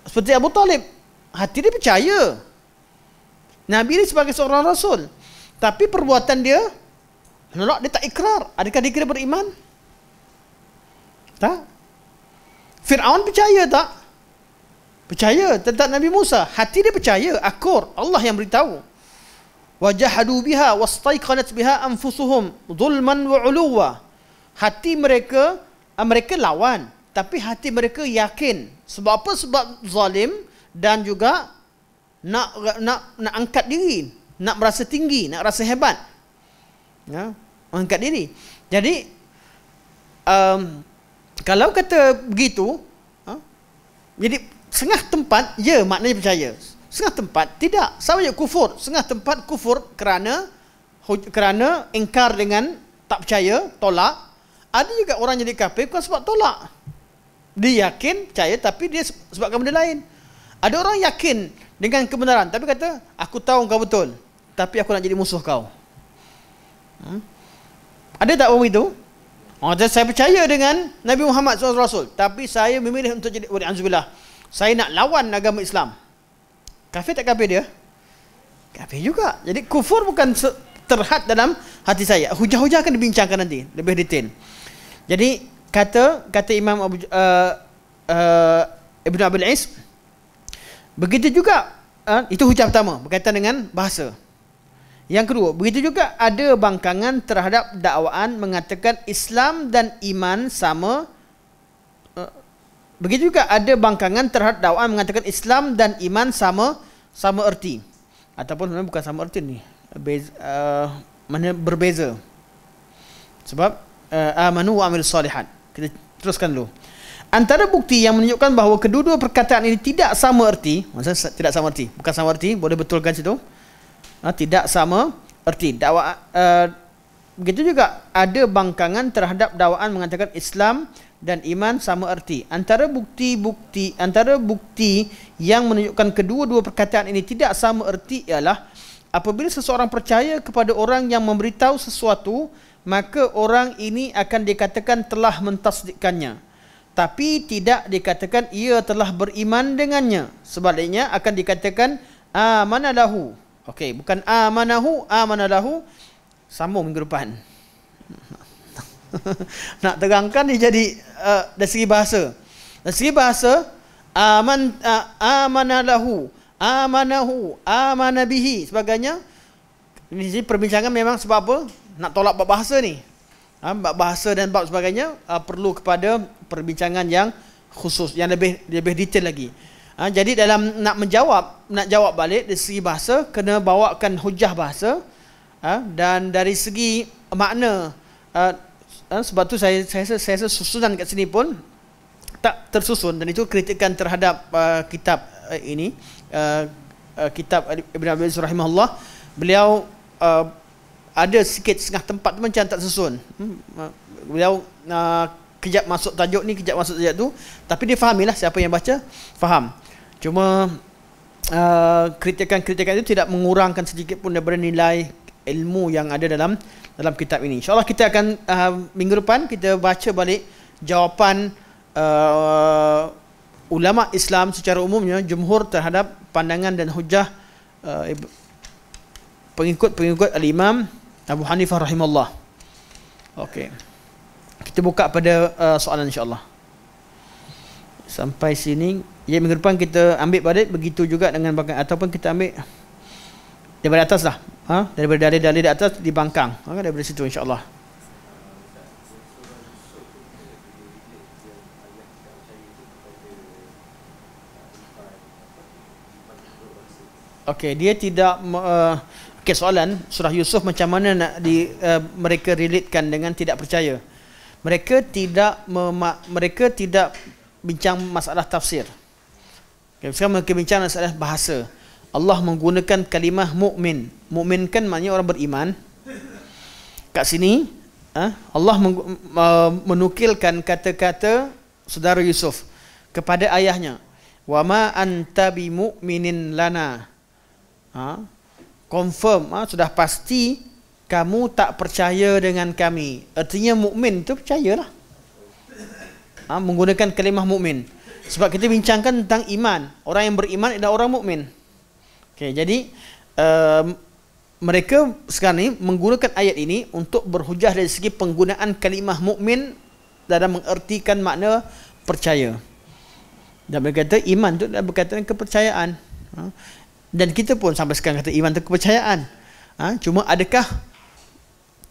Seperti Abu Talib, hati dia percaya Nabi ini sebagai seorang Rasul, tapi perbuatan dia menolak, dia tak ikrar. Adakah dia kira beriman? Tak. Fir'aun percaya tak? Percaya tentang Nabi Musa. Hati dia percaya, akur. Allah yang beritahu. Wajahadu biha wastaiqanat biha anfusuhum zulman wa uluwa. Hati mereka lawan, tapi hati mereka yakin. Sebab apa? Sebab zalim dan juga nak angkat diri, nak merasa tinggi, nak rasa hebat. Ya, mengangkat diri. Jadi kalau kata begitu, jadi setengah tempat ya maknanya percaya, setengah tempat tidak. Sama je kufur, setengah tempat kufur kerana ingkar dengan tak percaya, tolak. Ada juga orang jadi kafir bukan sebab tolak, dia yakin percaya tapi dia sebabkan benda lain. Ada orang yakin dengan kebenaran tapi kata aku tahu kau betul tapi aku nak jadi musuh kau. Ada tak orang itu? Orang kata saya percaya dengan Nabi Muhammad SAW tapi saya memilih untuk jadi wali'anzubillah, saya nak lawan agama Islam. Kafir tak kafir dia? Kafir juga. Jadi kufur bukan terhad dalam hati saya. Hujah-hujah akan dibincangkan nanti lebih detail. Jadi kata Imam Ibn Abil Is, begitu juga itu hujah pertama berkaitan dengan bahasa. Yang kedua, begitu juga ada bangkangan terhadap dakwaan mengatakan Islam dan iman sama. Begitu juga ada bangkangan terhadap dakwaan mengatakan Islam dan iman sama erti. Ataupun sebenarnya bukan sama erti ni. Mana berbeza. Sebab amanu wa amilus solihat. Kita teruskan dulu. Antara bukti yang menunjukkan bahawa kedua-dua perkataan ini tidak sama erti, maksudnya tidak sama erti, bukan sama erti, boleh betulkan situ. Tidak sama erti. Begitu juga ada bangkangan terhadap dakwaan mengatakan Islam dan iman sama erti. Antara bukti yang menunjukkan kedua-dua perkataan ini tidak sama erti ialah apabila seseorang percaya kepada orang yang memberitahu sesuatu, maka orang ini akan dikatakan telah mentasdikkannya, tapi tidak dikatakan ia telah beriman dengannya. Sebaliknya akan dikatakan amanalahu. Okey, bukan amanalahu. Sambung minggu depan. Nak terangkan ni jadi dari segi bahasa. Dari segi bahasa amanalahu, amanabihi sebagainya. Ini perbincangan memang sebab apa? Nak tolak bab bahasa ni. Bab bahasa dan bab sebagainya perlu kepada perbincangan yang khusus, yang lebih detail lagi. Jadi dalam nak jawab balik dari segi bahasa, kena bawakan hujah bahasa. Dan dari segi makna, sebab tu saya susunan kat sini pun tak tersusun, dan itu kritikan terhadap kitab ini, kitab Ibn Abil Is rahimahullah. Beliau ada sikit setengah tempat tu macam tak susun. Beliau kejap masuk tajuk ni, kejap masuk tajuk tu, tapi dia fahamilah, siapa yang baca faham. Cuma kritikan-kritikan itu tidak mengurangkan sedikit pun daripada nilai ilmu yang ada dalam kitab ini. InsyaAllah kita akan minggu depan kita baca balik jawapan ulama Islam secara umumnya, jumhur terhadap pandangan dan hujah pengikut Al-Imam Abu Hanifah rahimahullah. Okey. Kita buka pada soalan insya-Allah. Sampai sini, ya, minggu depan kita ambil balik, begitu juga dengan ataupun kita ambil daripada atas lah. Daripada dalil-dalil di atas dibangkang. Daripada situ insya-Allah. Okey, dia tidak okey, soalan surah Yusuf macam mana nak mereka relatekan dengan tidak percaya. Mereka tidak bincang masalah tafsir. Okay, sekarang mereka bincang masalah bahasa. Allah menggunakan kalimah mukmin. Mukmin kan maknanya orang beriman. Kat sini Allah menukilkan kata-kata saudara Yusuf kepada ayahnya. Wa ma anta bimu'minin lana. Confirm, sudah pasti kamu tak percaya dengan kami. Artinya mukmin tu percayalah. Menggunakan kalimah mukmin. Sebab kita bincangkan tentang iman. Orang yang beriman adalah orang mukmin. Okey, jadi mereka sekarang ni menggunakan ayat ini untuk berhujah dari segi penggunaan kalimah mukmin dalam mengertikan makna percaya. Dan mereka kata iman tu adalah berkaitan kepercayaan. Dan kita pun sampai sekarang kata iman itu kepercayaan. Cuma adakah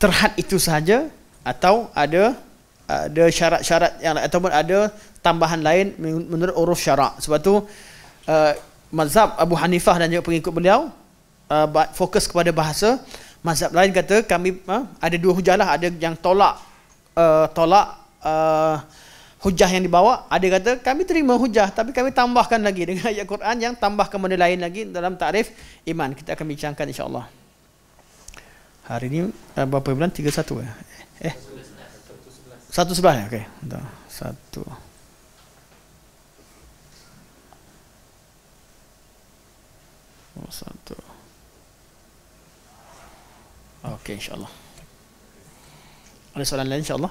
terhad itu sahaja atau ada syarat-syarat yang ataupun ada tambahan lain menurut uruf syarak. Sebab tu mazhab Abu Hanifah dan juga pengikut beliau fokus kepada bahasa. Mazhab lain kata kami ada dua hujah lah, ada yang tolak hujah yang dibawa, ada kata kami terima hujah tapi kami tambahkan lagi dengan ayat Quran yang tambahkan benda lain lagi dalam takrif iman. Kita akan bincangkan insya-Allah. Hari ini berapa bulan? 31 eh? 111 ya? Okey. Dah. 1 Okey, insya-Allah. Ada soalan lain insya-Allah?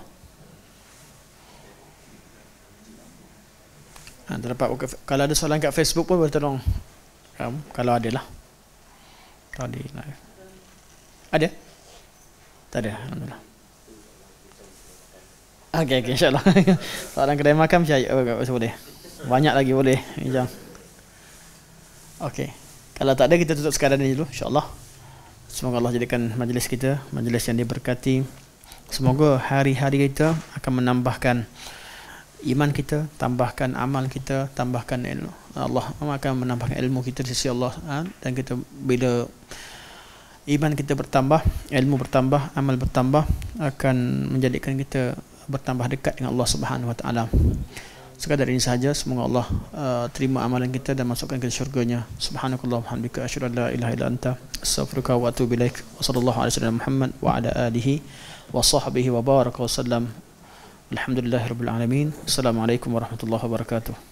Kalau ada soalan kat Facebook pun boleh tolong. Kalau ada lah. Tadi live. Ada? Tak ada, alhamdulillah. Okey, insya-Allah. Soalan kedai makan boleh. Banyak lagi boleh. Jom. Okey. Kalau tak ada kita tutup sekadar ini dulu insya-Allah. Semoga Allah jadikan majlis kita majlis yang diberkati. Semoga hari-hari kita akan menambahkan iman kita, tambahkan amal kita, tambahkan ilmu. Allah akan menambahkan ilmu kita di sisi Allah, dan kita bila iman kita bertambah, ilmu bertambah, amal bertambah, akan menjadikan kita bertambah dekat dengan Allah Subhanahu Wa Taala. Sekadar ini sahaja. Semoga Allah terima amalan kita dan masukkan ke syurganya. Subhanakallah walhamdulillah asyhadu an la ilaha illa anta astaghfiruka wa atubu ilaik. Wa sallallahu alaihi wasallam Muhammad wa ala alihi wa sahbihi wa baraka wa sallam. Alhamdulillahirabbil alamin. Assalamualaikum warahmatullahi wabarakatuh.